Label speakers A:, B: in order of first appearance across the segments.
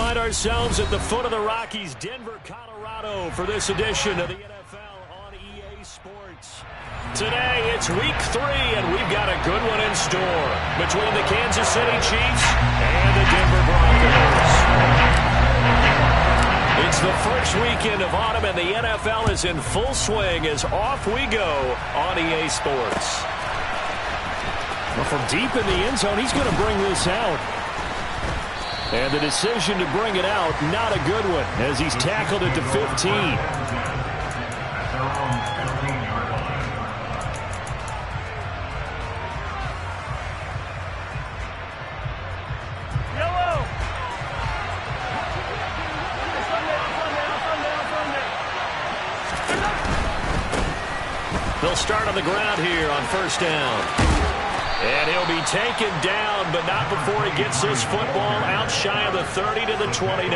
A: find ourselves at the foot of the Rockies, Denver, Colorado, for this edition of the NFL on EA Sports. Today, it's Week 3, and we've got a good one in store between the Kansas City Chiefs and the Denver Broncos. It's the first weekend of autumn, and the NFL is in full swing as off we go on EA Sports. Well, from deep in the end zone, he's going to bring this out. And the decision to bring it out, not a good one, as he's tackled it to 15. They'll start on the ground here on first down. And he'll be taken down, but not before he gets this football out shy of the 30 to the 29.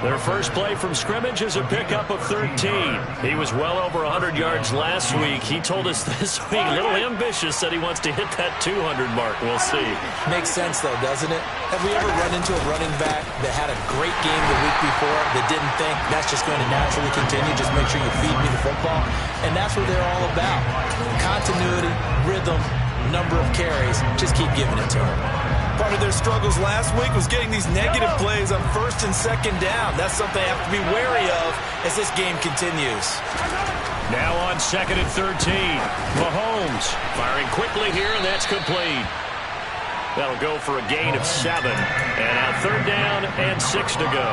A: Their first play from scrimmage is a pickup of 13. He was well over 100 yards last week. He told us this week, a little ambitious, said he wants to hit that 200 mark. We'll see.
B: Makes sense, though, doesn't it? Have we ever run into a running back that had a great game the week before that didn't think that's just going to naturally continue? Just make sure you feed me the football. And that's what they're all about. Continuity, rhythm, number of carries. Just keep giving it to them.
C: Part of their struggles last week was getting these negative plays on first and second down. That's something they have to be wary of as this game continues.
A: Now on second and 13. Mahomes firing quickly here, and that's complete. That'll go for a gain of 7. And now third down and 6 to go.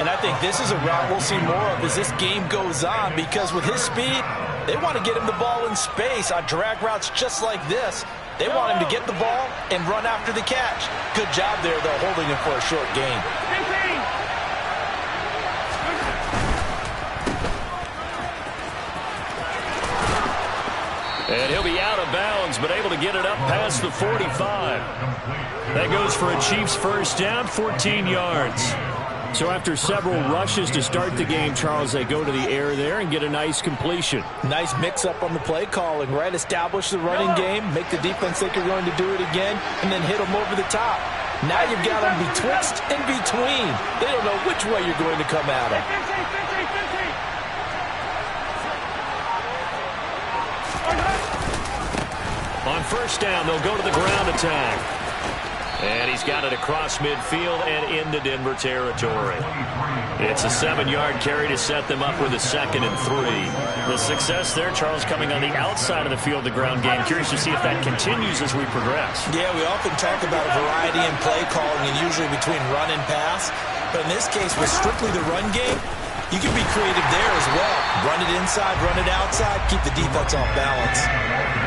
B: And I think this is a route we'll see more of as this game goes on, because with his speed, they want to get him the ball in space on drag routes just like this. They want him to get the ball and run after the catch. Good job there, though, holding him for a short gain.
A: And he'll be out of bounds, but able to get it up past the 45. That goes for a Chiefs first down, 14 yards. So after several rushes to start the game, Charles, they go to the air there and get a nice completion.
B: Nice mix-up on the play calling, right? Establish the running game, make the defense think you're going to do it again, and then hit them over the top. Now you've got them betwixt and between. They don't know which way you're going to come at them.
A: On first down, they'll go to the ground attack. And he's got it across midfield and into Denver territory. It's a 7-yard carry to set them up with a 2nd and 3. The success there, Charles, coming on the outside of the field, the ground game. Curious to see if that continues as we progress.
B: Yeah, we often talk about a variety in play calling and usually between run and pass. But in this case, with strictly the run game, you can be creative there as well. Run it inside, run it outside, keep the defense off balance.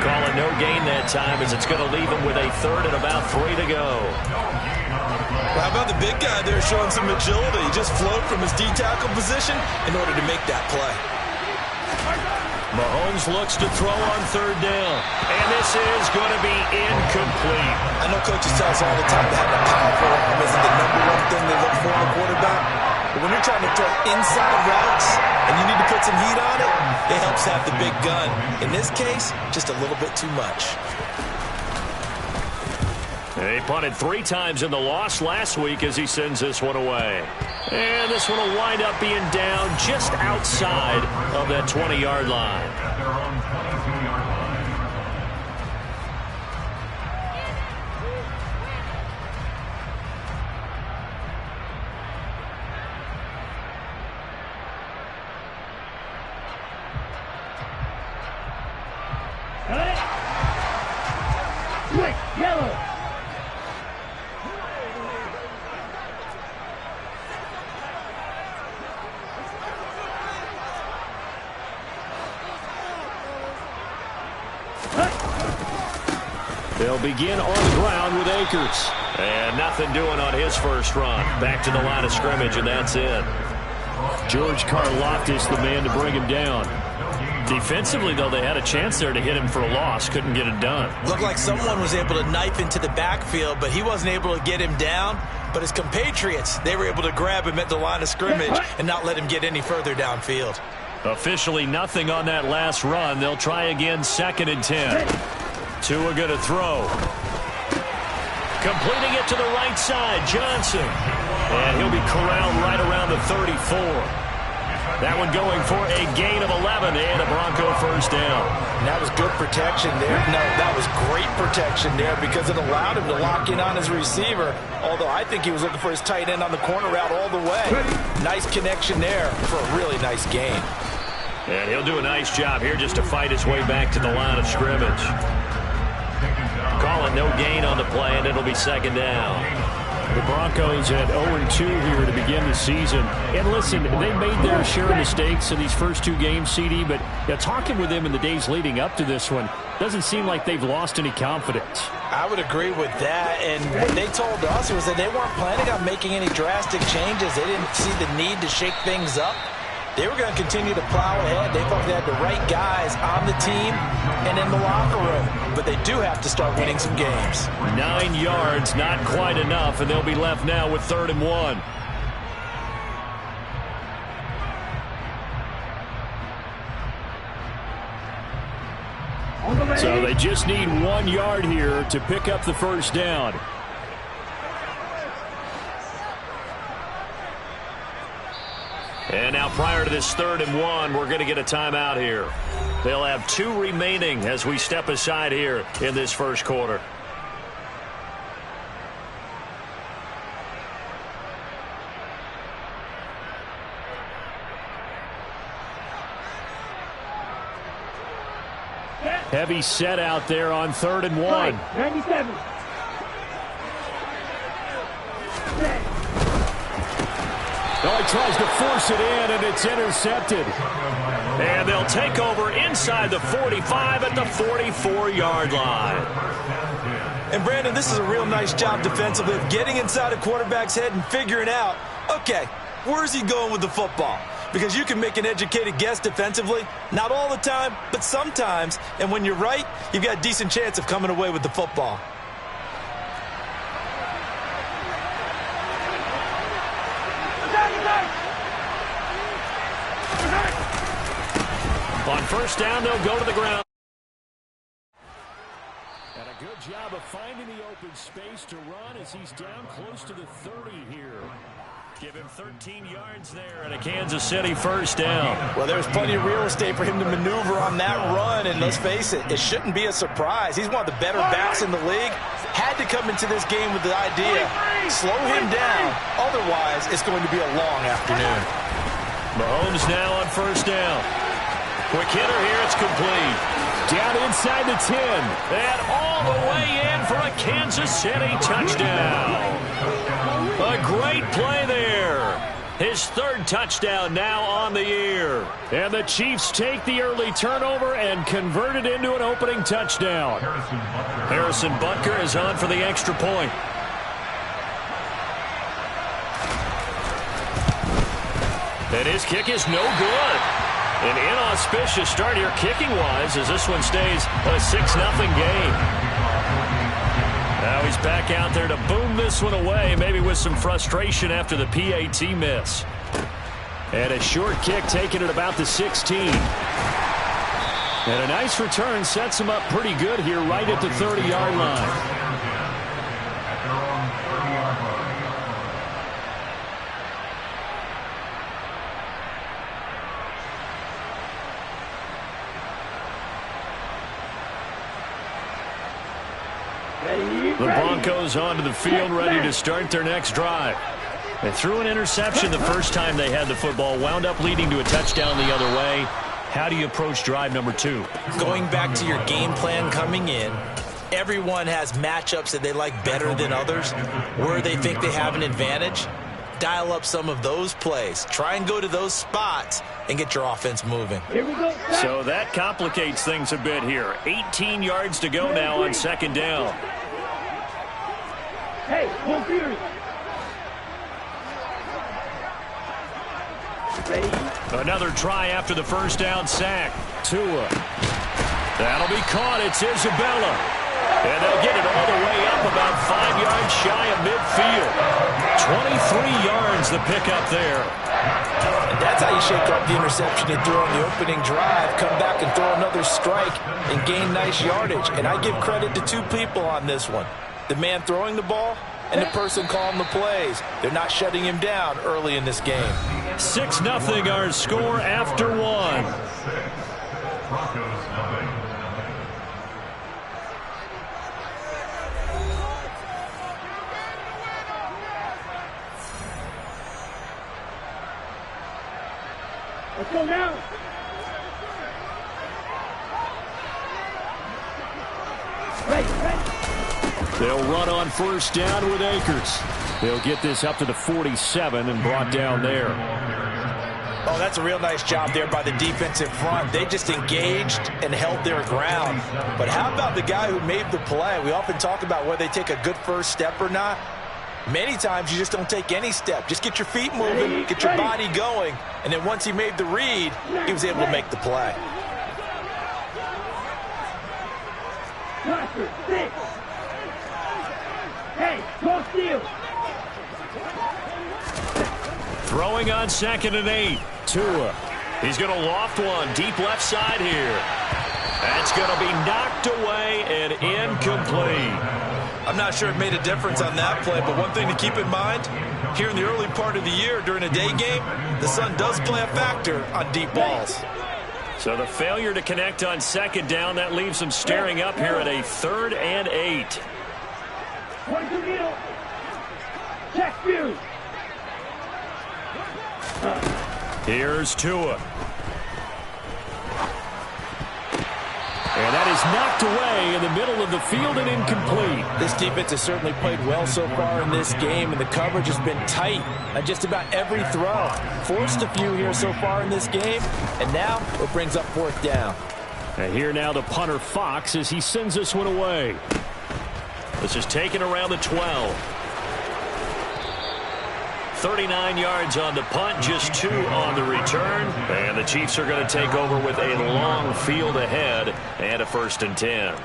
A: Calling no gain that time as it's going to leave him with a 3rd and about 3 to go.
C: Well, how about the big guy there showing some agility? He just flowed from his D-tackle position in order to make that play.
A: Mahomes looks to throw on 3rd down. And this is going to be incomplete.
B: I know coaches tell us all the time that having a powerful arm isn't the #1 thing they look for in a quarterback. But when you're trying to throw inside routes and you need to put some heat on it, it helps have the big gun. In this case, just a little bit too much.
A: They punted 3 times in the loss last week as he sends this one away. And this one will wind up being down just outside of that 20-yard line.
D: Yellow.
A: They'll begin on the ground with Akers. And nothing doing on his first run. Back to the line of scrimmage, and that's it. George Karlaftis, the man to bring him down. Defensively, though, they had a chance there to hit him for a loss. Couldn't get it done.
B: Looked like someone was able to knife into the backfield, but he wasn't able to get him down. But his compatriots, they were able to grab him at the line of scrimmage and not let him get any further downfield.
A: Officially nothing on that last run. They'll try again, 2nd and 10. Tua going to throw. Completing it to the right side, Johnson. And he'll be corralled right around the 34. That one going for a gain of 11 and a Bronco first down.
B: And that was good protection there. No, that was great protection there because it allowed him to lock in on his receiver, although I think he was looking for his tight end on the corner route all the way. Nice connection there for a really nice gain.
A: And he'll do a nice job here just to fight his way back to the line of scrimmage. Call it no gain on the play, and it'll be second down.
D: The Broncos at 0-2 here to begin the season. And listen, they made their share of mistakes in these first two games, CD, but talking with them in the days leading up to this one, doesn't seem like they've lost any confidence.
B: I would agree with that, and what they told us was that they weren't planning on making any drastic changes. They didn't see the need to shake things up. They were going to continue to plow ahead. They thought they had the right guys on the team and in the locker room. But they do have to start winning some games.
A: 9 yards, not quite enough, and they'll be left now with 3rd and 1.
D: So they just need 1 yard here to pick up the first down.
A: And now prior to this 3rd and 1, we're going to get a timeout here. They'll have 2 remaining as we step aside here in this first quarter.
D: Heavy set out there on 3rd and 1.
E: 97.
D: Oh, he tries to force it in, and it's intercepted.
A: And they'll take over inside the 45 at the 44-yard line.
C: And, Brandon, this is a real nice job defensively of getting inside a quarterback's head and figuring out, okay, where's he going with the football? Because you can make an educated guess defensively. Not all the time, but sometimes. And when you're right, you've got a decent chance of coming away with the football.
A: On first down, they'll go to the ground.
D: And a good job of finding the open space to run as he's down close to the 30 here.
A: Give him 13 yards there and a Kansas City first down.
B: Well, there's plenty of real estate for him to maneuver on that run, and let's face it, it shouldn't be a surprise. He's one of the better backs in the league. Had to come into this game with the idea, slow him down. Otherwise, it's going to be a long afternoon.
A: Mahomes now on first down. Quick hitter here, it's complete.
D: Down inside the 10.
A: And all the way in for a Kansas City touchdown. A great play there. His 3rd touchdown now on the year.
D: And the Chiefs take the early turnover and convert it into an opening touchdown.
A: Harrison Butker is on for the extra point. And his kick is no good. An inauspicious start here kicking-wise as this one stays a 6-0 game. Now he's back out there to boom this one away, maybe with some frustration after the PAT miss.
D: And a short kick taken at about the 16. And a nice return sets him up pretty good here right at the 30-yard line.
A: The Broncos onto the field, ready to start their next drive. They threw an interception the first time they had the football, wound up leading to a touchdown the other way. How do you approach drive number 2?
B: Going back to your game plan coming in, everyone has matchups that they like better than others, where they think they have an advantage. Dial up some of those plays. Try and go to those spots and get your offense moving.
E: Here we go.
A: So that complicates things a bit here. 18 yards to go now on second down.
E: Hey, full period.
A: Another try after the first down sack. Tua. That'll be caught. It's Isabella. And they'll get it all the way up about 5 yards shy of midfield. 23 yards the pickup there.
B: And that's how you shake up the interception you threw on the opening drive. Come back and throw another strike and gain nice yardage. And I give credit to 2 people on this one. The man throwing the ball and the person calling the plays. They're not shutting him down early in this game.
A: 6-0 our score after one.
E: Let's go now.
D: They'll run on first down with Akers. They'll get this up to the 47 and brought down there.
B: Oh, that's a real nice job there by the defensive front. They just engaged and held their ground. But how about the guy who made the play? We often talk about whether they take a good first step or not. Many times you just don't take any step. Just get your feet moving, get your body going, and then once he made the read, he was able to make the play.
E: Hey, go steal.
A: Throwing on 2nd and 8. Tua. He's going to loft one deep left side here. That's going to be knocked away and incomplete.
C: I'm not sure it made a difference on that play, but one thing to keep in mind, here in the early part of the year during a day game, the sun does play a factor on deep balls.
A: So the failure to connect on 2nd down, that leaves them staring up here at a 3rd and 8.
E: 22 middle. Check view.
A: Here's Tua. And that is knocked away in the middle of the field and incomplete.
B: This defense has certainly played well so far in this game, and the coverage has been tight on just about every throw. Forced a few here so far in this game, and now it brings up 4th down.
D: And here now the punter Fox as he sends this one away.
A: This is taken around the 12. 39 yards on the punt, just 2 on the return. And the Chiefs are going to take over with a long field ahead and a 1st and 10.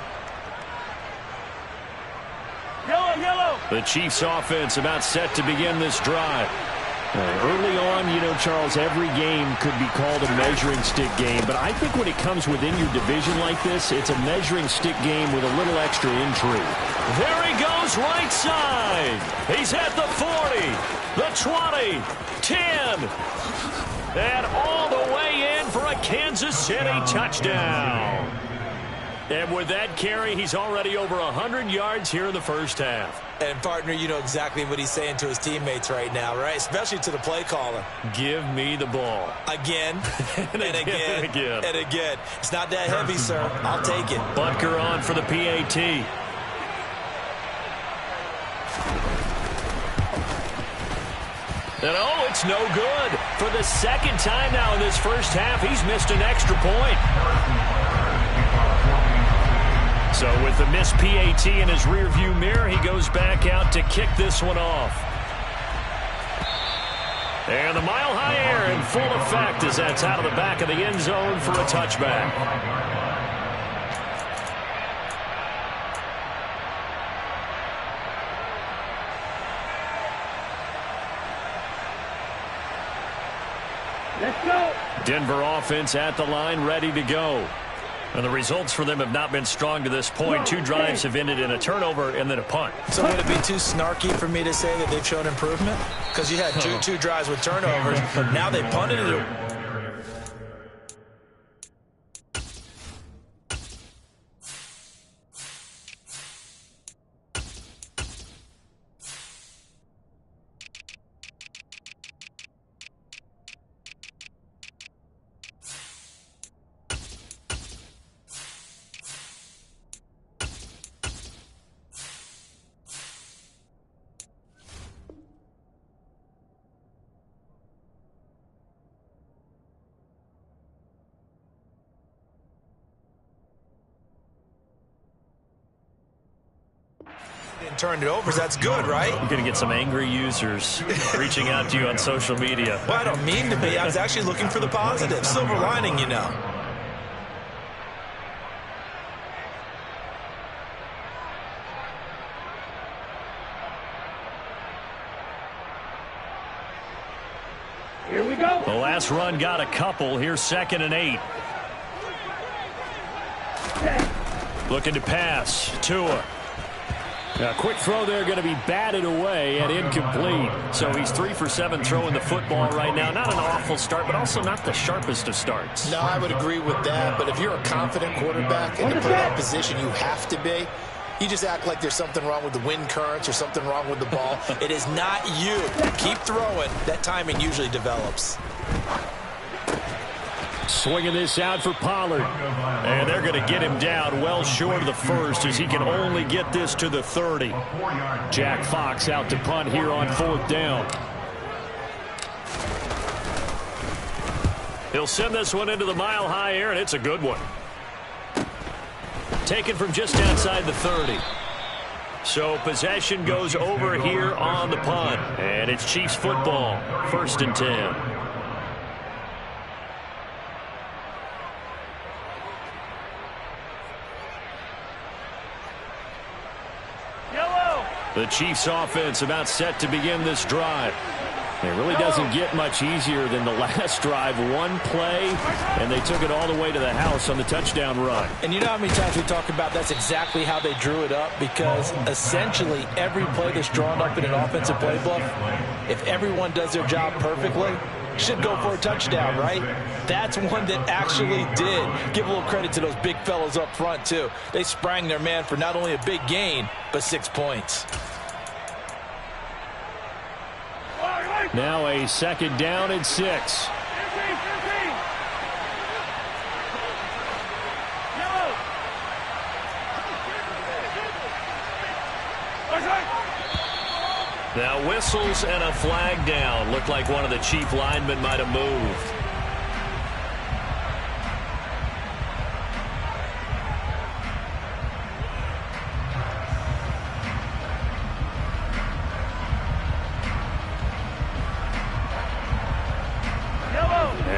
E: Yellow.
A: The Chiefs offense about set to begin this drive.
D: Early on, you know, Charles, every game could be called a measuring stick game. But I think when it comes within your division like this, it's a measuring stick game with a little extra intrigue.
A: There he goes, right side. He's at the 40, the 20, 10, and all the way in for a Kansas City touchdown. And with that carry, he's already over 100 yards here in the first half.
B: And, partner, you know exactly what he's saying to his teammates right now, right? Especially to the play caller.
A: Give me the ball.
B: Again, and again,
A: and again.
B: and again. It's not that heavy, sir. I'll take it.
A: Butker on for the PAT. And, oh, it's no good. For the 2nd time now in this first half, he's missed an extra point. So with the missed PAT in his rearview mirror, he goes back out to kick this one off. And the mile-high air in full effect as that's out of the back of the end zone for a touchback.
E: Let's go.
A: Denver offense at the line, ready to go. And the results for them have not been strong to this point. 2 drives have ended in a turnover and then a punt.
B: So would it be too snarky for me to say that they've shown improvement? Because you had two drives with turnovers, but now they punted it. And turned it over, so that's good, right?
A: You're going to get some angry users reaching out to you on social media.
B: Well, I don't mean to be. I was actually looking for the positive. Silver lining, you know.
E: Here we go.
A: The last run got a couple. Here's 2nd and 8. Looking to pass. Tua.
D: A quick throw there going to be batted away and incomplete. So he's 3 for 7 throwing the football right now. Not an awful start, but also not the sharpest of starts.
F: No, I would agree with that. But if you're a confident quarterback and to play that position, you have to be. You just act like there's something wrong with the wind currents or something wrong with the ball.
B: It is not you. Keep throwing. That timing usually develops.
D: Swinging this out for Pollard.
A: And they're going to get him down well short of the first as he can only get this to the 30.
D: Jack Fox out to punt here on 4th down.
A: He'll send this one into the mile-high air, and it's a good one. Taken from just outside the 30. So possession goes over here on the punt. And it's Chiefs football, 1st and 10. The Chiefs offense about set to begin this drive. It really doesn't get much easier than the last drive. One play, and they took it all the way to the house on the touchdown run.
B: And you know how many times we talk about that's exactly how they drew it up? Because essentially every play that's drawn up in an offensive playbook, if everyone does their job perfectly, should go for a touchdown, right? That's one that actually did. Give a little credit to those big fellows up front, too. They sprang their man for not only a big gain, but 6 points.
D: Now a 2nd down and 6.
A: Now whistles and a flag down. Looked like one of the Chief linemen might have moved.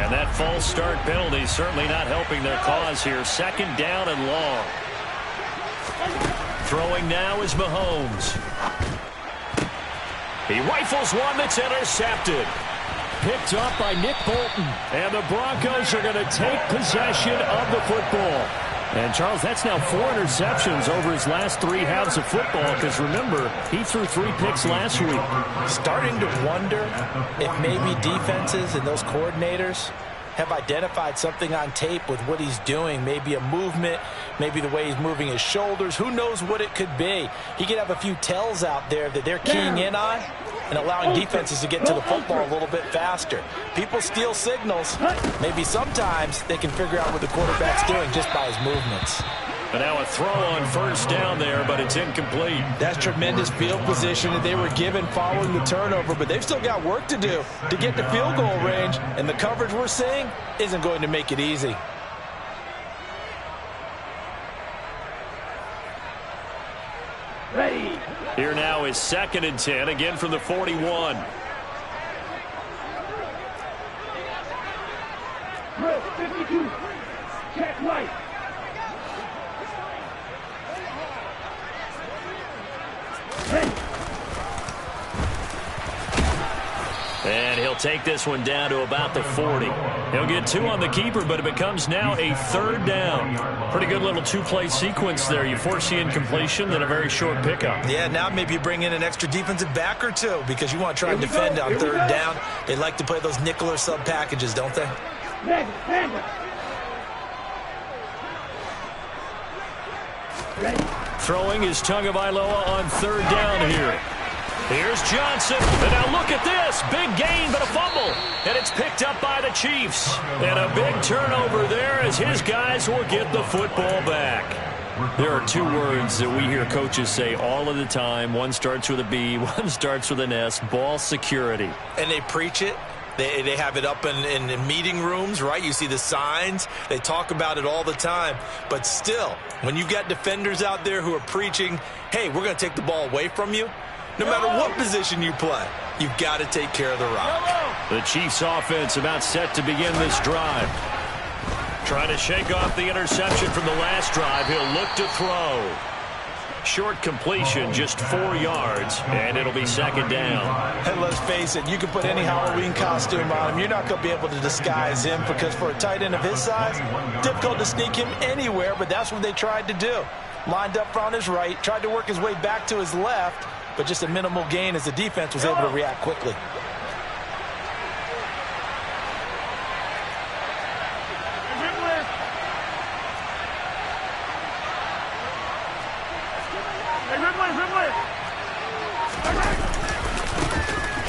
A: And that false start penalty certainly not helping their cause here. 2nd down and long. Throwing now is Mahomes. He rifles one that's intercepted.
D: Picked up by Nick Bolton.
A: And the Broncos are going to take possession of the football.
D: And, Charles, that's now 4 interceptions over his last 3 halves of football because, remember, he threw 3 picks last week.
B: Starting to wonder if maybe defenses and those coordinators have identified something on tape with what he's doing. Maybe a movement, maybe the way he's moving his shoulders. Who knows what it could be? He could have a few tells out there that they're keying in on and allowing defenses to get to the football a little bit faster. People steal signals. Maybe sometimes they can figure out what the quarterback's doing just by his movements.
A: But now a throw on 1st down there, but it's incomplete.
C: That's tremendous field position that they were given following the turnover, but they've still got work to do to get to field goal range, and the coverage we're seeing isn't going to make it easy.
E: Ready.
A: Here now is 2nd and 10, again from the 41.
E: Drill 52. Check right. Ready.
A: And he'll take this one down to about the 40. He'll get 2 on the keeper, but it becomes now a 3rd down. Pretty good little 2-play sequence there. You foresee incompletion, then a very short pickup.
C: Yeah, now maybe you bring in an extra defensive back or 2 because you want to try and defend on 3rd down. They like to play those nickel or sub packages, don't they?
E: Ready.
A: Throwing is Tagovailoa on 3rd down here. Here's Johnson, and now look at this. Big gain, but a fumble. And it's picked up by the Chiefs. And a big turnover there as his guys will get the football back. There are 2 words that we hear coaches say all of the time. One starts with a B, one starts with an S, ball security.
B: And they preach it. They have it up in meeting rooms, right? You see the signs. They talk about it all the time. But still, when you got defenders out there who are preaching, hey, we're going to take the ball away from you, no matter what position you play, you've got to take care of the rock.
A: The Chiefs offense about set to begin this drive. Trying to shake off the interception from the last drive. He'll look to throw. Short completion, just 4 yards, and it'll be 2nd down.
C: And let's face it, you can put any Halloween costume on him. You're not going to be able to disguise him because for a tight end of his size, difficult to sneak him anywhere, but that's what they tried to do.
B: lined up on his right, tried to work his way back to his left, but just a minimal gain as the defense was able to react quickly.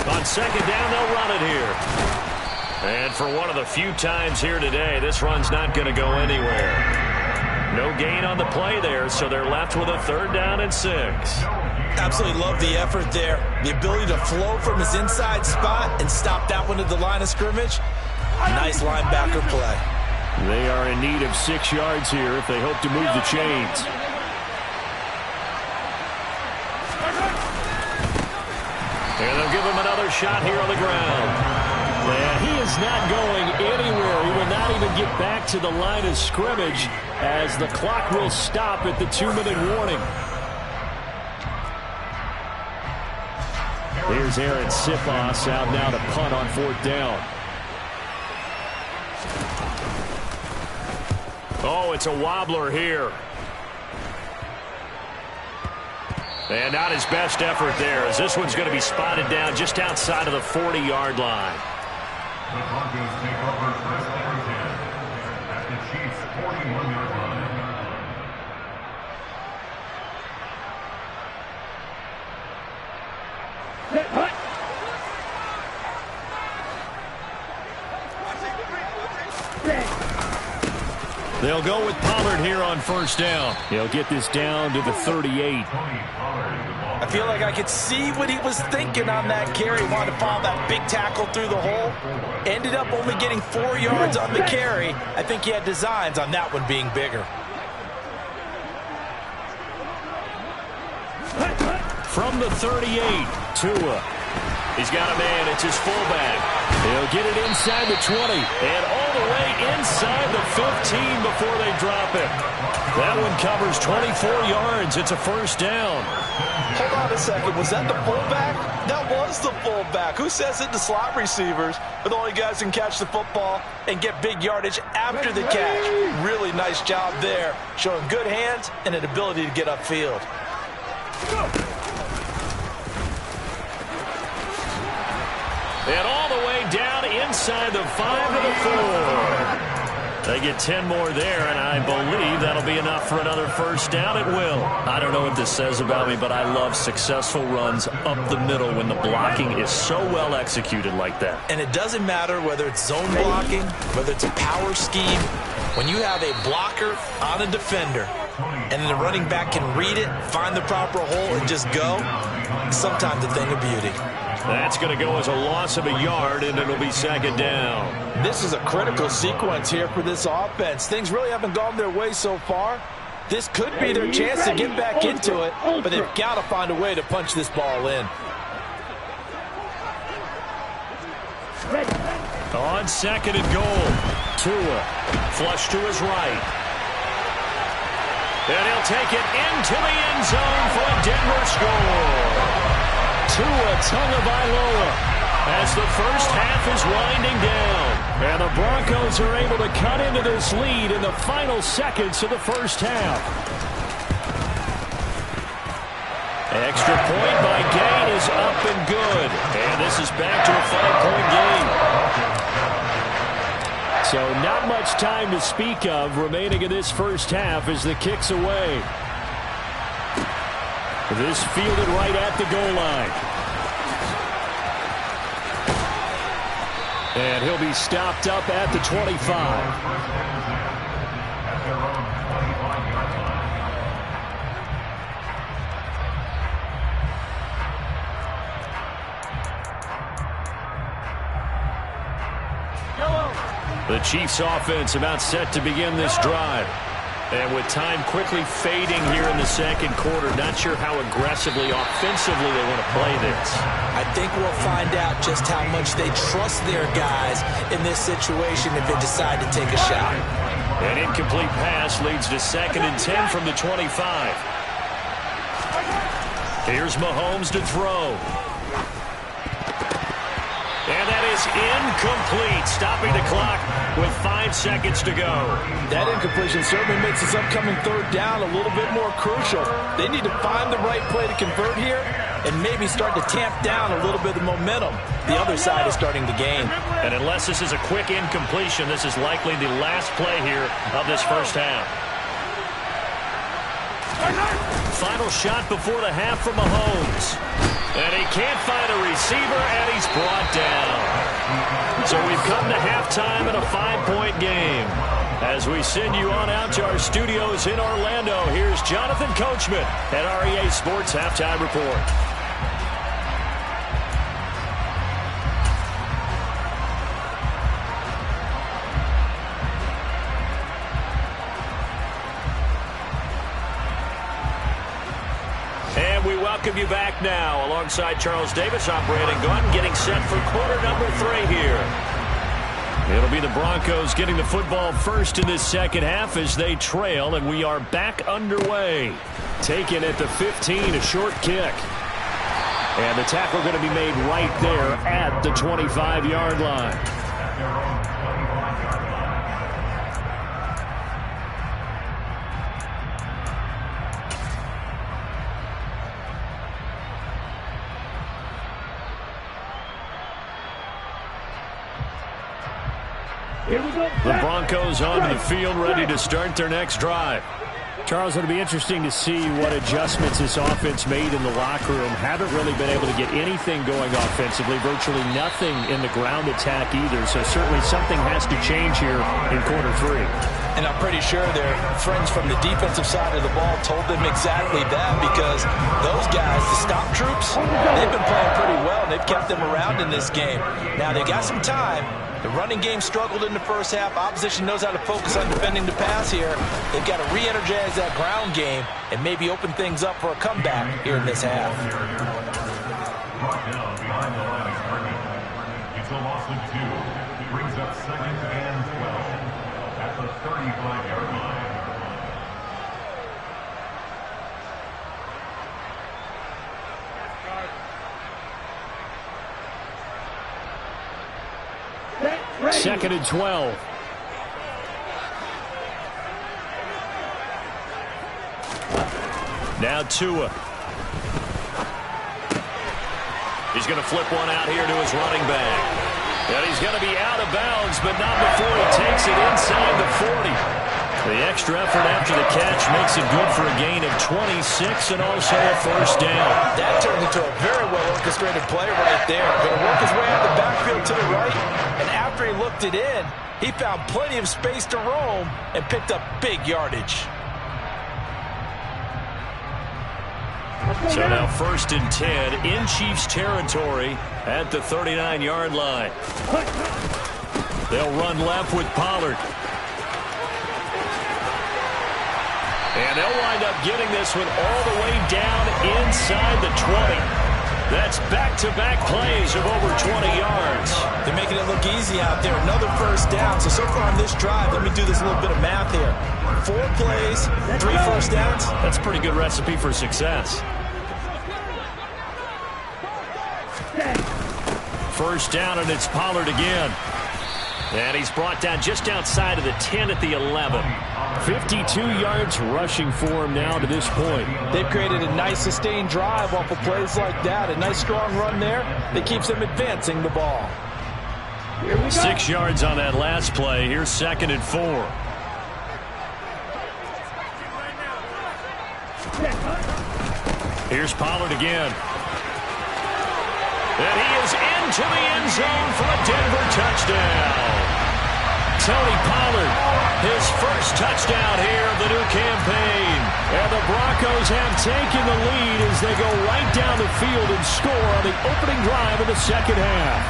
A: On second down, they'll run it here. And for one of the few times here today, this run's not going to go anywhere. No gain on the play there, so they're left with a 3rd down and 6.
B: Absolutely love the effort there. The ability to flow from his inside spot and stop that one at the line of scrimmage. Nice linebacker play.
D: They are in need of 6 yards here if they hope to move the chains.
A: And they'll give him another shot here on the ground.
D: And he is not going anywhere. He will not even get back to the line of scrimmage as the clock will stop at the 2-minute warning. Here's Aaron Sipos out now to punt on 4th down.
A: Oh, it's a wobbler here. And not his best effort there, as this one's going to be spotted down just outside of the 40-yard line.
G: The Broncos take over first and 10 at the Chiefs' 41-yard line.
E: Set, hut.
D: They'll go with Pollard here on 1st down. He'll get this down to the 38.
B: I feel like I could see what he was thinking on that carry. Wanted to follow that big tackle through the hole. Ended up only getting 4 yards on the carry. I think he had designs on that one being bigger.
D: From the 38, Tua.
A: He's got a man. It's his fullback.
D: He'll get it inside the 20.
A: And all the way inside the 15 before they drop it. That one covers 24 yards. It's a 1st down.
B: Hold on a second. Was that the fullback? That was the fullback. Who says it to slot receivers are the only guys who can catch the football and get big yardage after the catch? Really nice job there. Showing good hands and an ability to get upfield.
A: And all the way down inside the 5 to the 4. They get 10 more there, and I believe that'll be enough for another 1st down. It will.
D: I don't know what this says about me, but I love successful runs up the middle when the blocking is so well executed like that.
B: And it doesn't matter whether it's zone blocking, whether it's a power scheme. When you have a blocker on a defender, and then the running back can read it, find the proper hole, and just go, it's sometimes a thing of beauty.
A: That's going to go as a loss of a yard, and it'll be 2nd down.
B: This is a critical sequence here for this offense. Things really haven't gone their way so far. This could be their chance to get back into it, but they've got to find a way to punch this ball in.
A: On 2nd and goal, Tua flush to his right. And he'll take it into the end zone for a Denver score. Tua Tagovailoa as the first half is winding down.
D: And the Broncos are able to cut into this lead in the final seconds of the 1st half.
A: Extra point by Gain is up and good. And this is back to a 5-point game.
D: So not much time to speak of remaining in this 1st half as the kick's away. This fielded right at the goal line. And he'll be stopped up at the 25.
A: The Chiefs offense about set to begin this drive. And with time quickly fading here in the 2nd quarter, not sure how aggressively, offensively they want to play this.
B: I think we'll find out just how much they trust their guys in this situation if they decide to take a shot.
A: An incomplete pass leads to 2nd and 10 from the 25. Here's Mahomes to throw. And that is incomplete, stopping the clock with 5 seconds to go.
C: That incompletion certainly makes this upcoming third down a little bit more crucial. They need to find the right play to convert here and maybe start to tamp down a little bit of the momentum the other side is starting to gain.
A: And unless this is a quick incompletion, this is likely the last play here of this first half. Final shot before the half from Mahomes. And he can't find a receiver, and he's brought down. So we've come to halftime in a 5-point game. As we send you on out to our studios in Orlando, here's Jonathan Coachman at REA Sports Halftime Report. And we welcome you back now. Alongside Charles Davis, I'm Brandon Gunn, getting set for quarter number 3 here. It'll be the Broncos getting the football first in this second half as they trail, and we are back underway. Taken at the 15, a short kick. And the tackle going to be made right there at the 25-yard line. The Broncos onto the field, ready to start their next drive.
D: Charles, it'll be interesting to see what adjustments this offense made in the locker room. Haven't really been able to get anything going offensively, virtually nothing in the ground attack either. So certainly something has to change here in quarter 3.
C: And I'm pretty sure their friends from the defensive side of the ball told them exactly that, because those guys, the stop troops, they've been playing pretty well, and they've kept them around in this game. Now, they got some time. The running game struggled in the first half. Opposition knows how to focus on defending the pass here. They've got to re-energize that ground game and maybe open things up for a comeback here in this half.
G: Brought down behind the line of scrimmage. It's a loss of 2. Brings up 2nd and 12 at the 35-yard line.
D: Second and 12.
A: Now Tua. He's going to flip one out here to his running back. And he's going to be out of bounds, but not before he takes it inside the 40. The extra effort after the catch makes it good for a gain of 26 and also a first down.
C: That turned into a very well-orchestrated play right there. Going to work his way out of the backfield to the right, and after he looked it in, he found plenty of space to roam and picked up big yardage.
A: So now 1st and 10 in Chiefs territory at the 39-yard line. They'll run left with Pollard. And they'll wind up getting this one all the way down inside the 20. That's back-to-back plays of over 20 yards.
C: They're making it look easy out there. Another first down. So far on this drive, let me do this little bit of math here. 4 plays, 3 first downs.
A: That's a pretty good recipe for success. First down, and it's Pollard again. And he's brought down just outside of the 10 at the 11.
D: 52 yards rushing for him now to this point.
C: They've created a nice sustained drive off of plays like that. A nice strong run there that keeps them advancing the ball.
A: 6 yards on that last play. Here's 2nd and 4. Here's Pollard again. And he is into the end zone for a Denver touchdown. Tony Pollard, his first touchdown here of the new campaign. And the Broncos have taken the lead as they go right down the field and score on the opening drive of the second half.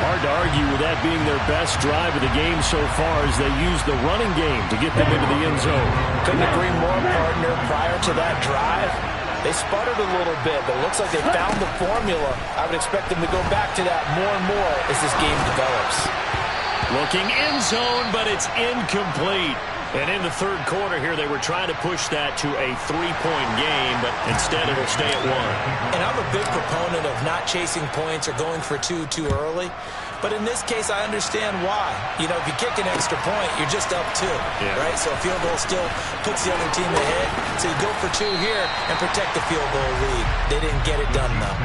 A: Hard to argue with that being their best drive of the game so far as they use the running game to get them into the end zone.
C: Couldn't agree more, partner. Prior to that drive, they sputtered a little bit, but it looks like they found the formula. I would expect them to go back to that more and more as this game develops.
A: Looking end zone, but it's incomplete. And in the third quarter here, they were trying to push that to a 3-point game, but instead it'll stay at 1.
B: And I'm a big proponent of not chasing points or going for two too early. But in this case, I understand why. You know, if you kick an extra point, you're just up 2, right? So a field goal still puts the other team ahead. So you go for 2 here and protect the field goal lead. They didn't get it done, though.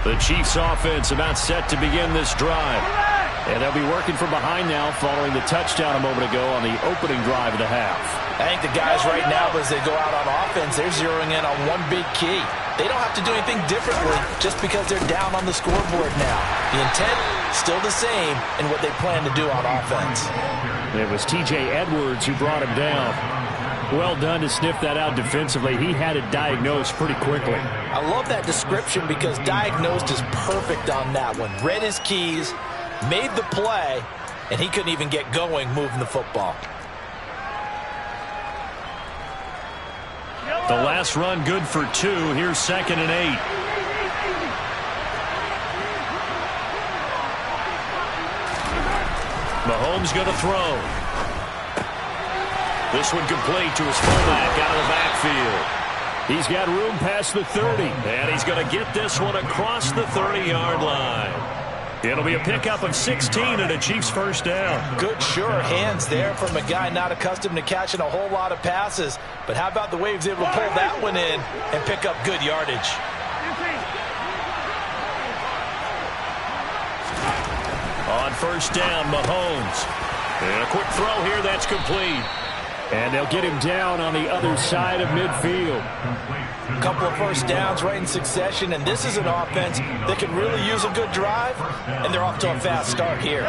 A: The Chiefs offense about set to begin this drive.
D: And they'll be working from behind now following the touchdown a moment ago on the opening drive of the half.
B: I think the guys right now, as they go out on offense, they're zeroing in on one big key. They don't have to do anything differently just because they're down on the scoreboard now. The intent, still the same in what they plan to do on offense.
D: It was T.J. Edwards who brought him down. Well done to sniff that out defensively. He had it diagnosed pretty quickly.
B: I love that description because diagnosed is perfect on that one. Read his keys, made the play, and he couldn't even get going moving the football.
A: The last run good for 2. Here's 2nd and 8. Mahomes going to throw. This one complete to his fullback out of the backfield.
D: He's got room past the 30.
A: And he's going to get this one across the 30-yard line. It'll be a pickup of 16 and a Chiefs first down.
B: Good, sure hands there from a guy not accustomed to catching a whole lot of passes. But how about the way he was able to pull that one in and pick up good yardage?
A: On first down, Mahomes. And a quick throw here that's complete.
D: And they'll get him down on the other side of midfield.
B: A couple of first downs right in succession, and this is an offense that can really use a good drive, and they're off to a fast start here.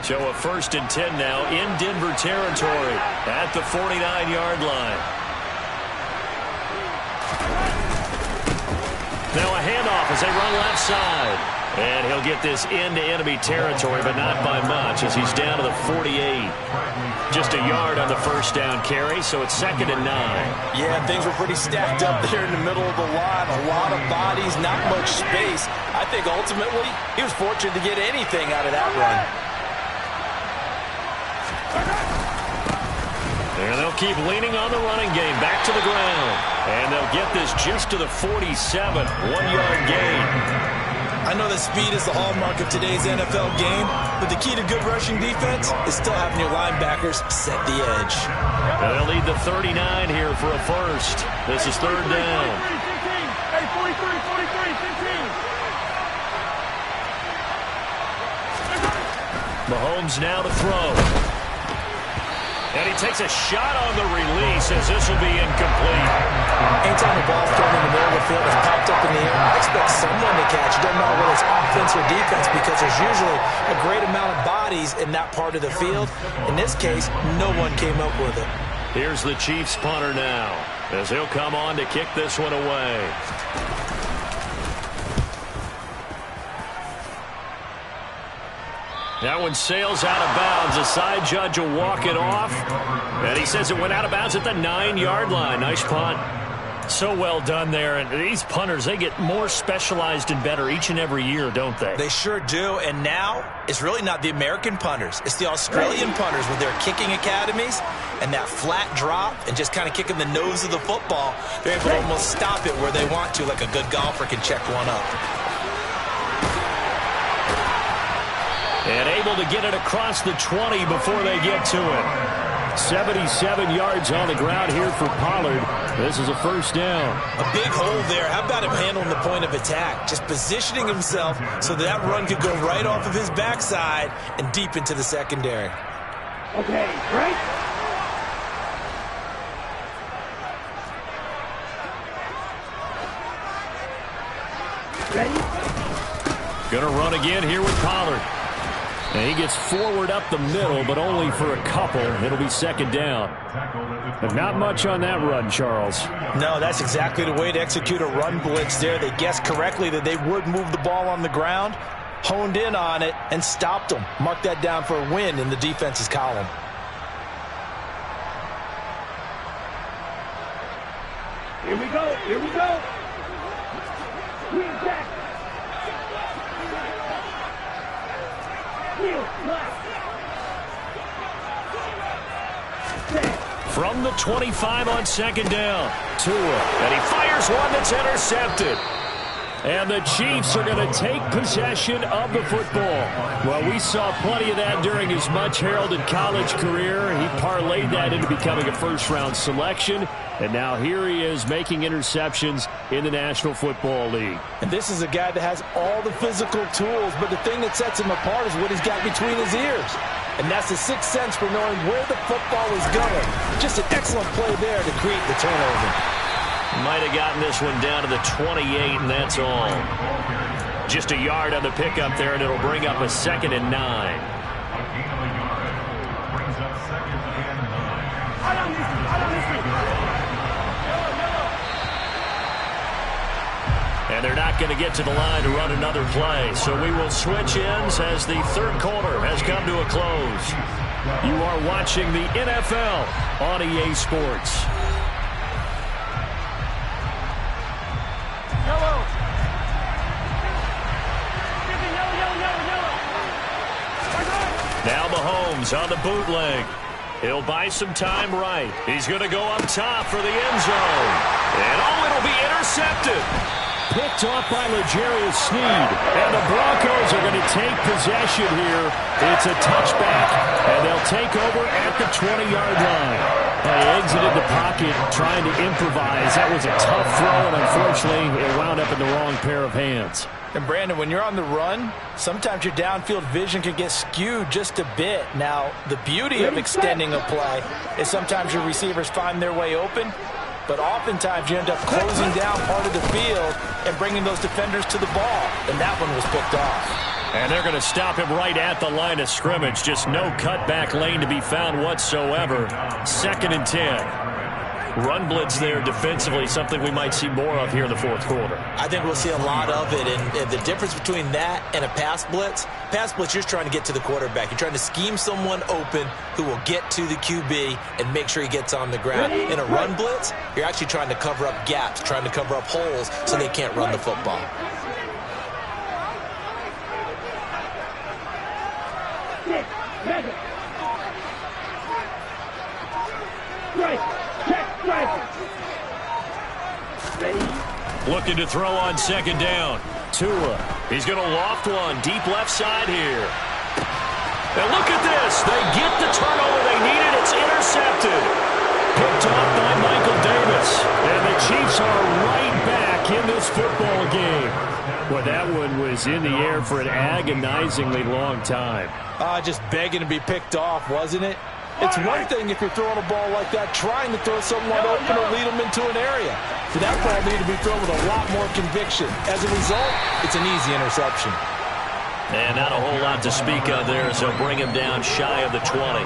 A: So a 1st and 10 now in Denver territory at the 49-yard line. Now a handoff as they run left side. And he'll get this into enemy territory, but not by much as he's down to the 48. Just a yard on the first down carry, so it's 2nd and 9.
B: Yeah, things were pretty stacked up there in the middle of the line. A lot of bodies, not much space. I think ultimately he was fortunate to get anything out of that run.
A: And they'll keep leaning on the running game back to the ground. And they'll get this just to the 47, 1-yard gain.
C: I know that speed is the hallmark of today's NFL game, but the key to good rushing defense is still having your linebackers set the edge.
A: They'll lead the 39 here for a first. This is 3rd down.
E: Hey, 43,
A: Mahomes now to throw. And he takes a shot on the release as this will be incomplete.
B: Anytime the ball's thrown in the middle of the field, it's popped up in the air, I expect someone to catch. It doesn't matter whether it's offense or defense because there's usually a great amount of bodies in that part of the field. In this case, no one came up with it.
A: Here's the Chiefs punter now as he'll come on to kick this one away. That one sails out of bounds. The side judge will walk it off. And he says it went out of bounds at the 9-yard line. Nice punt. So well done there. And these punters, they get more specialized and better each and every year, don't they?
B: They sure do. And now it's really not the American punters. It's the Australian punters with their kicking academies and that flat drop and just kind of kicking the nose of the football. They're able to almost stop it where they want to, like a good golfer can check one up.
A: And able to get it across the 20 before they get to it.
D: 77 yards on the ground here for Pollard. This is a first down.
B: A big hole there. How about him handling the point of attack? Just positioning himself so that run could go right off of his backside and deep into the secondary.
E: Okay, right? Ready?
A: Gonna run again here with Pollard. And he gets forward up the middle, but only for a couple. It'll be 2nd down.
D: But not much on that run, Charles.
B: No, that's exactly the way to execute a run blitz there. They guessed correctly that they would move the ball on the ground, honed in on it, and stopped them. Mark that down for a win in the defense's column.
E: Here we go. Here we go. Green back.
A: From the 25 on second down, Tua, and he fires one that's intercepted.
D: And the Chiefs are going to take possession of the football. Well, we saw plenty of that during his much-heralded college career. He parlayed that into becoming a first-round selection. And now here he is making interceptions in the National Football League.
B: And this is a guy that has all the physical tools, but the thing that sets him apart is what he's got between his ears. And that's the sixth sense for knowing where the football is going. Just an excellent play there to create the turnover.
A: Might have gotten this one down to the 28, and that's all. Just a yard on the pickup there, and it'll bring up a 2nd and 9.
G: Brings up 2nd and 9.
A: And they're not going to get to the line to run another play. So we will switch ends as the third quarter has come to a close. You are watching the NFL on EA Sports. Now Mahomes on the bootleg. He'll buy some time right. He's going to go up top for the end zone. And it'll be intercepted.
D: Picked off by L'Jarius Sneed. And the Broncos are going to take possession here. It's a touchback, and they'll take over at the 20-yard line. They exited the pocket trying to improvise. That was a tough throw, and unfortunately, it wound up in the wrong pair of hands.
B: And, Brandon, when you're on the run, sometimes your downfield vision can get skewed just a bit. Now, the beauty of extending a play is sometimes your receivers find their way open, but oftentimes you end up closing down part of the field and bringing those defenders to the ball, and that one was picked off.
A: And they're going to stop him right at the line of scrimmage. Just no cutback lane to be found whatsoever. 2nd and 10. Run blitz there defensively, something we might see more of here in the fourth quarter.
B: I think we'll see a lot of it, and the difference between that and a pass blitz, you're just trying to get to the quarterback. You're trying to scheme someone open who will get to the QB and make sure he gets on the ground. In a run blitz, you're actually trying to cover up gaps, trying to cover up holes so they can't run the football.
A: Looking to throw on 2nd down. Tua. He's going to loft one deep left side here. And look at this. They get the turnover they needed. It's intercepted. Picked off by Michael Davis. And the Chiefs are right back in this football game.
D: Well, that one was in the air for an agonizingly long time.
B: Just begging to be picked off, wasn't it? It's one thing if you're throwing a ball like that, trying to throw someone open or lead them into an area. So that ball needed to be thrown with a lot more conviction. As a result, it's an easy interception.
A: And not a whole lot to speak of there, so bring him down shy of the 20.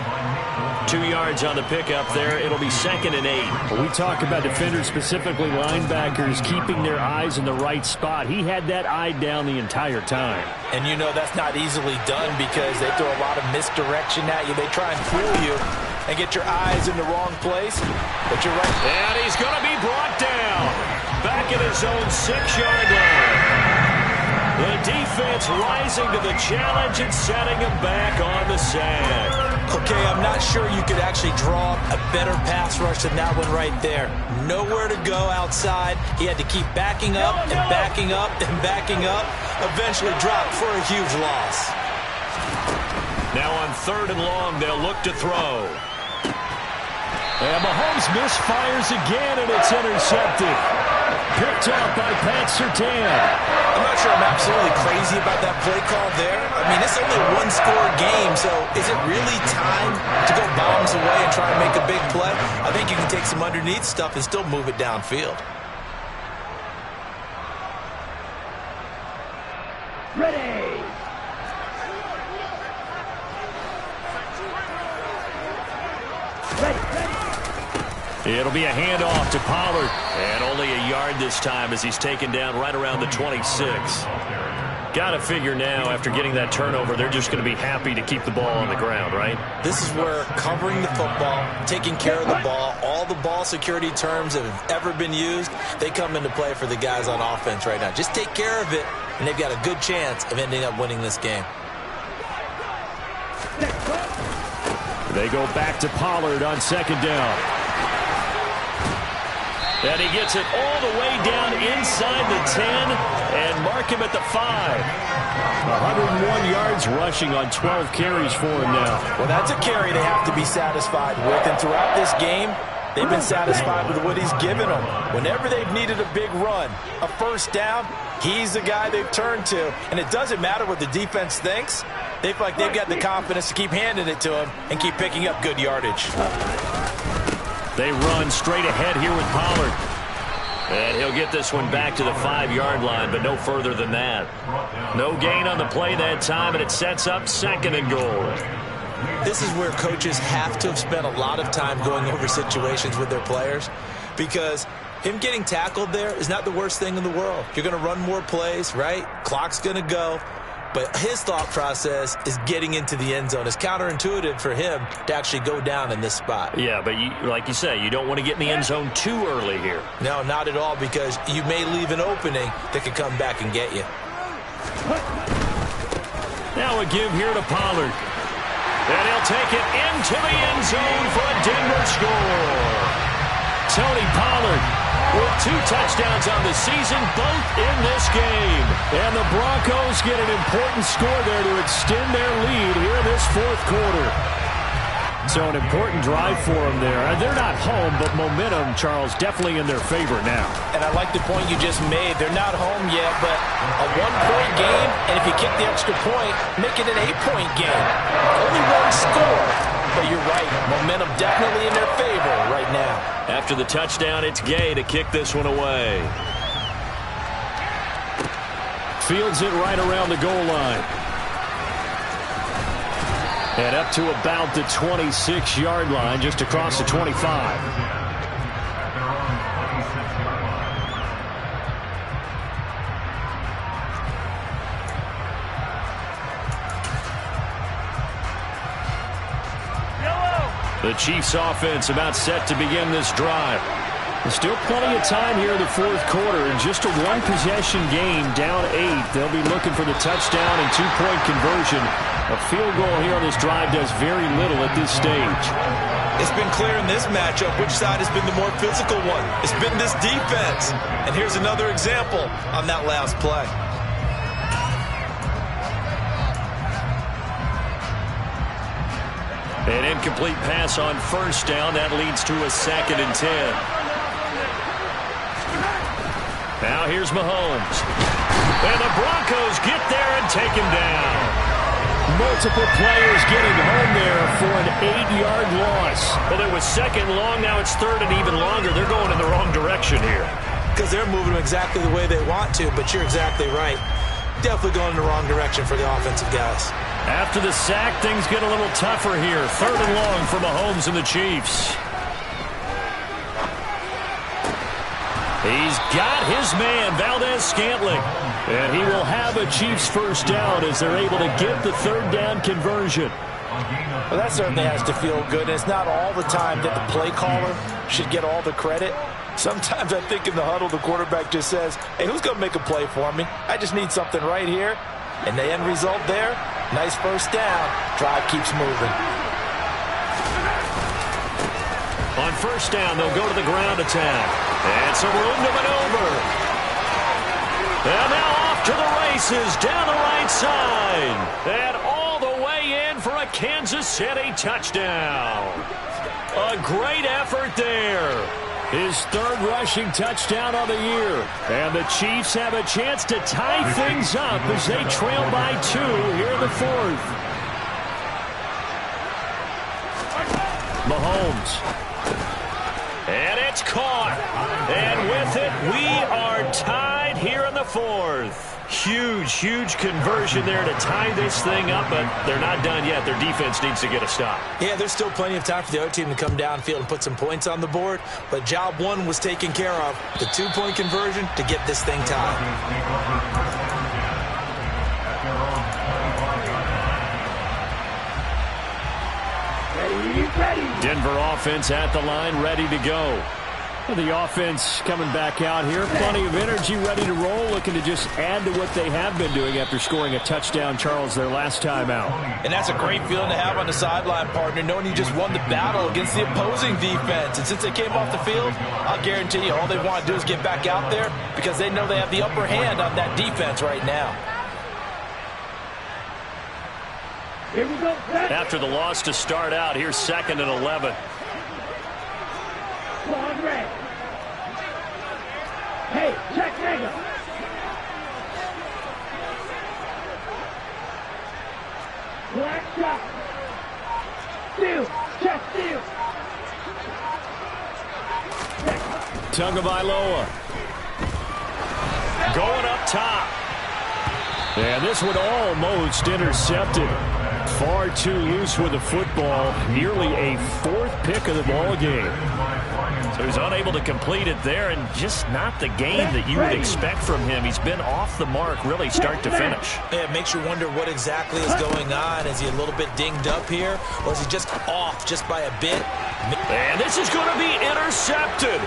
A: 2 yards on the pickup there. It'll be 2nd and 8.
D: When we talk about defenders, specifically linebackers, keeping their eyes in the right spot. He had that eye down the entire time.
B: And you know that's not easily done because they throw a lot of misdirection at you. They try and fool you and get your eyes in the wrong place. But you're right.
A: And he's going to be brought down. Back at his own 6-yard line. The defense rising to the challenge and setting him back on the sack.
B: Okay, I'm not sure you could actually draw a better pass rush than that one right there. Nowhere to go outside. He had to keep backing up and backing up and backing up. Eventually dropped for a huge loss.
A: Now on 3rd and long, they'll look to throw.
D: And Mahomes misfires again, and it's intercepted. Picked off by Pat Surtain.
B: I'm not sure I'm absolutely crazy about that play call there. I mean, it's only a one-score game, so is it really time to go bombs away and try and make a big play? I think you can take some underneath stuff and still move it downfield.
E: Ready.
A: It'll be a handoff to Pollard. And only a yard this time as he's taken down right around the 26. Got to figure now, after getting that turnover, they're just going to be happy to keep the ball on the ground, right?
B: This is where covering the football, taking care of the ball, all the ball security terms that have ever been used, they come into play for the guys on offense right now. Just take care of it, and they've got a good chance of ending up winning this game.
D: They go back to Pollard on second down.
A: And he gets it all the way down inside the 10 and mark him at the 5.
D: 101 yards rushing on 12 carries for him now.
B: Well, that's a carry they have to be satisfied with. And throughout this game, they've been satisfied with what he's given them. Whenever they've needed a big run, a first down, he's the guy they've turned to. And it doesn't matter what the defense thinks. They feel like they've got the confidence to keep handing it to him and keep picking up good yardage.
A: They run straight ahead here with Pollard. And he'll get this one back to the 5-yard line, but no further than that. No gain on the play that time, and it sets up 2nd and goal.
B: This is where coaches have to have spent a lot of time going over situations with their players, because him getting tackled there is not the worst thing in the world. You're going to run more plays, right? Clock's going to go. But his thought process is getting into the end zone. It's counterintuitive for him to actually go down in this spot.
A: Yeah, but like you say, you don't want to get in the end zone too early here.
B: No, not at all, because you may leave an opening that could come back and get you.
A: Now a give here to Pollard. And he'll take it into the end zone for a Denver score. Tony Pollard with 2 touchdowns on the season, both in this game.
D: And the Broncos get an important score there to extend their lead here in this 4th quarter. So an important drive for them there. They're not home, but momentum, Charles, definitely in their favor now.
B: And I like the point you just made. They're not home yet, but a 1-point game, and if you kick the extra point, make it an 8-point game. Only 1 score, but you're right. Momentum definitely in their favor right now.
A: After the touchdown, it's Gay to kick this one away.
D: Fields it right around the goal line. And up to about the 26-yard line, just across the 25. The Chiefs offense about set to begin this drive. There's still plenty of time here in the 4th quarter, and just a 1-possession game, down 8. They'll be looking for the touchdown and 2-point conversion. A field goal here on this drive does very little at this stage.
C: It's been clear in this matchup which side has been the more physical one. It's been this defense. And here's another example on that last play.
A: An incomplete pass on first down. That leads to a 2nd and 10. Now here's Mahomes. And the Broncos get there and take him down.
D: Multiple players getting home there for an 8-yard loss.
A: Well, it was 2nd long. Now it's 3rd and even longer. They're going in the wrong direction here.
B: Because they're moving exactly the way they want to, but you're exactly right. Definitely going in the wrong direction for the offensive guys.
A: After the sack, things get a little tougher here. 3rd and long for Mahomes and the Chiefs. He's got his man, Valdez-Scantling. And he will have a Chiefs first down as they're able to get the 3rd down conversion.
B: Well, that certainly has to feel good. And it's not all the time that the play caller should get all the credit. Sometimes I think in the huddle, the quarterback just says, hey, who's going to make a play for me? I just need something right here. And the end result there, nice first down. Drive keeps moving.
A: On first down, they'll go to the ground attack. And some room to maneuver. And now off to the races down the right side. And all the way in for a Kansas City touchdown. A great effort there.
D: His 3rd rushing touchdown of the year. And the Chiefs have a chance to tie things up as they trail by 2 here in the 4th. Mahomes.
A: And it's caught. And with it, we are tied here in the 4th. Huge, huge conversion there to tie this thing up, but they're not done yet. Their defense needs to get a stop.
B: Yeah, there's still plenty of time for the other team to come downfield and put some points on the board, but job 1 was taken care of. The 2-point conversion to get this thing tied.
E: Ready.
A: Denver offense at the line, ready to go.
D: The offense coming back out here. Plenty of energy, ready to roll, looking to just add to what they have been doing after scoring a touchdown, Charles, their last time out.
B: And that's a great feeling to have on the sideline, partner, knowing you just won the battle against the opposing defense. And since they came off the field, I'll guarantee you all they want to do is get back out there because they know they have the upper hand on that defense right now.
E: Here we go.
A: After the loss to start out, here's 2nd and 11.
E: Squad red. Hey, check nigga. Black shot. Steal. Check steal.
A: Tagovailoa going up top.
D: And this one almost intercepted. Far too loose with the football. Nearly a 4th pick of the ball game.
A: So he's unable to complete it there, and just not the game that you would expect from him. He's been off the mark really start to finish.
B: Yeah, it makes you wonder what exactly is going on. Is he a little bit dinged up here, or is he just off just by a bit?
A: And this is going to be intercepted.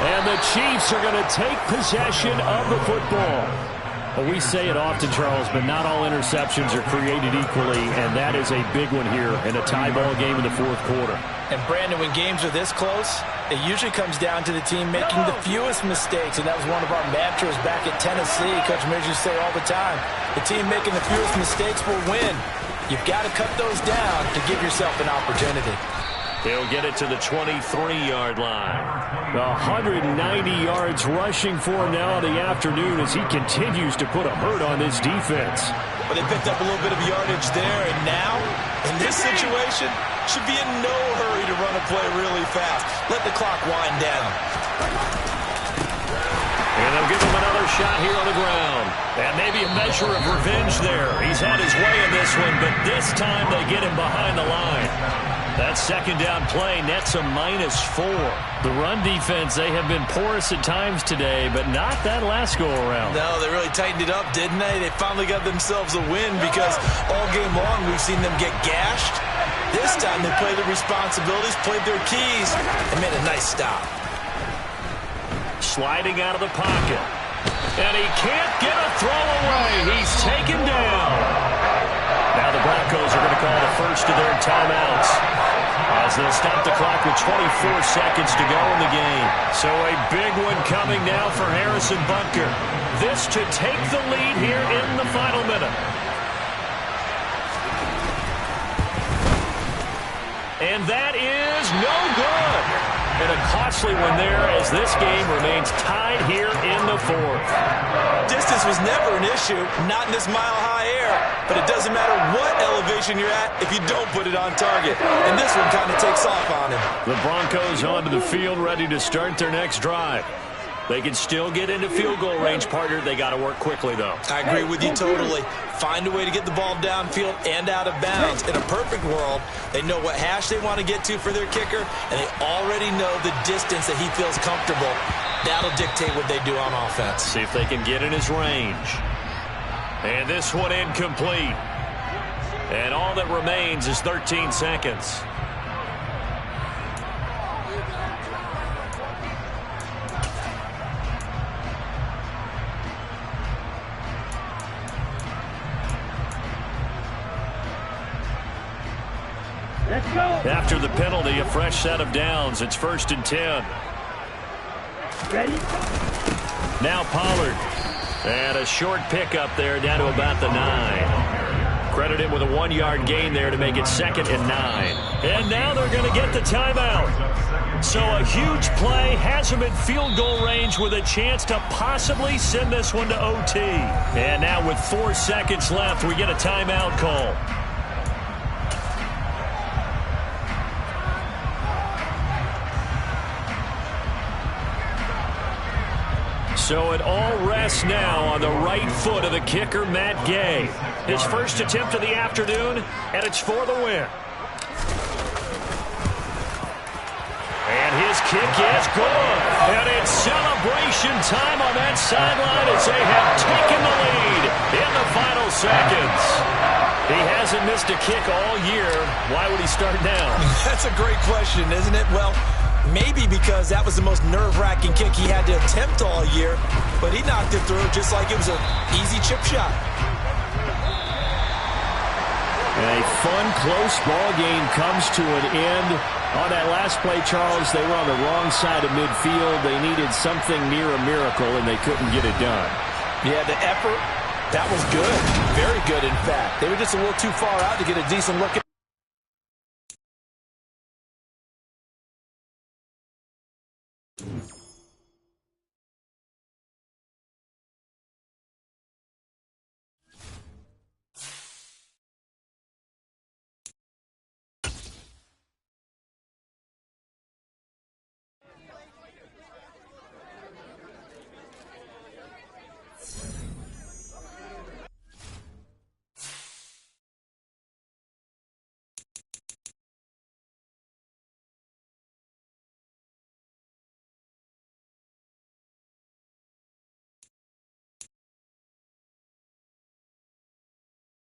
D: And the Chiefs are going to take possession of the football. Well, we say it often, Charles, but not all interceptions are created equally, and that is a big one here in a tie ball game in the 4th quarter.
B: And, Brandon, when games are this close, it usually comes down to the team making the fewest mistakes, and that was one of our mantras back at Tennessee. Coach Mears used to say all the time, the team making the fewest mistakes will win. You've got to cut those down to give yourself an opportunity.
A: He'll get it to the 23-yard line.
D: 190 yards rushing for him now in the afternoon as he continues to put a hurt on this defense.
B: But they picked up a little bit of yardage there, and now, in this situation, should be in no hurry to run a play really fast. Let the clock wind down.
A: And they'll give him another shot here on the ground. And maybe a measure of revenge there. He's had his way in this one, but this time they get him behind the line. That 2nd down play nets a -4.
D: The run defense, they have been porous at times today, but not that last go-around.
B: No, they really tightened it up, didn't they? They finally got themselves a win because all game long we've seen them get gashed. This time they played their responsibilities, played their keys, and made a nice stop.
A: Sliding out of the pocket. And he can't get a throw away. He's taken down. Now the Broncos are going to call the first of their timeouts as they'll stop the clock with 24 seconds to go in the game. So a big one coming now for Harrison Butker. This to take the lead here in the final minute. And that is no good. And a costly one there as this game remains tied here in the 4th.
B: Distance was never an issue, not in this mile-high air, but it doesn't matter what elevation you're at if you don't put it on target. And this one kind of takes off on him.
A: The Broncos onto the field ready to start their next drive. They can still get into field goal range, partner. They got to work quickly, though.
B: I agree with you totally. Find a way to get the ball downfield and out of bounds. In a perfect world, they know what hash they want to get to for their kicker, and they already know the distance that he feels comfortable. That'll dictate what they do on offense.
A: See if they can get in his range. And this one incomplete. And all that remains is 13 seconds.
E: Let's go.
A: After the penalty, a fresh set of downs. It's 1st and 10.
E: Ready?
A: Now Pollard. And a short pickup there down to about the 9. Credit him with a 1-yard gain there to make it 2nd and 9. And now they're going to get the timeout. So a huge play has him in field goal range with a chance to possibly send this one to OT. And now with 4 seconds left, we get a timeout call. So it all rests now on the right foot of the kicker, Matt Gay. His first attempt of the afternoon, and it's for the win. And this kick is good. And it's celebration time on that sideline as they have taken the lead in the final seconds. He hasn't missed a kick all year. Why would he start now?
C: That's a great question, isn't it? Well, maybe because that was the most nerve-wracking kick he had to attempt all year, but he knocked it through just like it was an easy chip shot.
D: And a fun, close ball game comes to an end. On that last play, Charles, they were on the wrong side of midfield. They needed something near a miracle, and they couldn't get it done.
B: Yeah, the effort, that was good. Very good, in fact. They were just a little too far out to get a decent look at